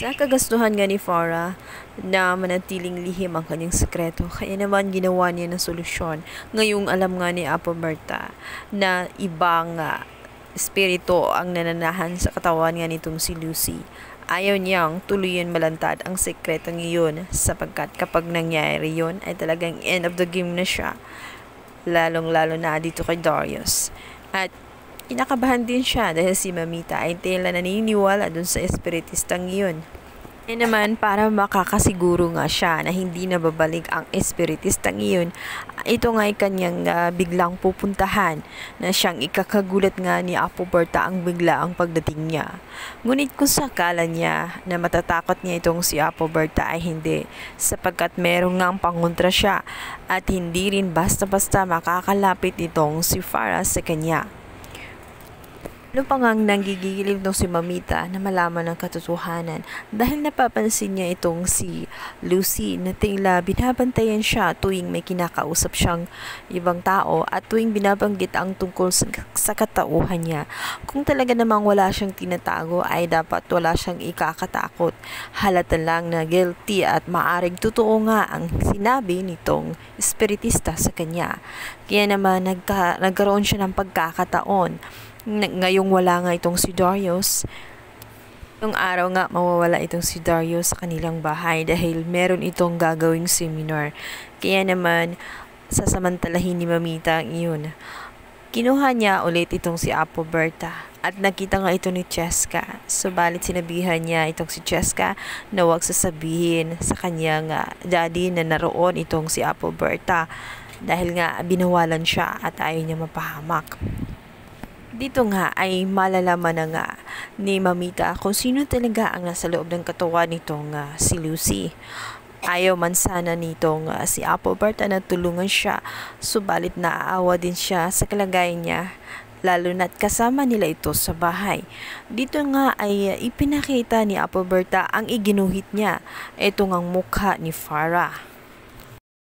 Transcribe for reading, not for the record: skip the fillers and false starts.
Sa kagastuhan nga ni Farah na manatiling lihim ang kanyang sekreto, kaya naman ginawa niya ng solusyon. Ngayong alam nga ni Apoberta na ibang espiritu ang nananahan sa katawan nga nitong si Lucy. Ayaw niyang tuluyan malantad ang sekreto ngayon sapagkat kapag nangyari yon ay talagang end of the game na siya. Lalong-lalo na dito kay Darius. At kinakabahan din siya dahil si Mamita ay tila naniniwala dun sa espiritistang iyon. E naman para makakasiguro nga siya na hindi na babalik ang espiritistang iyon, ito nga ay kanyang biglang pupuntahan na siyang ikakagulat nga ni Apoberta ang bigla ang pagdating niya. Ngunit kung sakala niya na matatakot niya itong si Apoberta ay hindi, sapagkat merong ngang pangontra siya at hindi rin basta-basta makakalapit itong si Farah sa kanya. Ano pa ngang nanggigilib nung si Mamita na malaman ng katotohanan dahil napapansin niya itong si Lucy na tila binabantayan siya tuwing may kinakausap siyang ibang tao at tuwing binabanggit ang tungkol sa katauhan niya. Kung talaga namang wala siyang tinatago ay dapat wala siyang ikakatakot. Halata lang na guilty at maaring totoo nga ang sinabi nitong espiritista sa kanya. Kaya naman nagkaroon siya ng pagkakataon. Ngayong wala nga itong si Darius, yung araw nga mawawala itong si Darius sa kanilang bahay dahil meron itong gagawing seminar. Kaya naman sasamantalahin ni Mamita ang iyon. Kinuha niya ulit itong si Apoberta at nakita nga ito ni Cheska. Subalit sinabihan niya itong si Cheska na huwag sasabihin sa kanyang daddy na naroon itong si Apoberta dahil nga binawalan siya at ayaw niya mapahamak. Dito nga ay malalaman na nga ni Mamita kung sino talaga ang nasa loob ng katawan nitong si Lucy. Ayaw man sana nitong si Apoberta na tulungan siya, subalit naaawa din siya sa kalagayan niya, lalo na't kasama nila ito sa bahay. Dito nga ay ipinakita ni Apoberta ang iginuhit niya, ito ngang mukha ni Farah.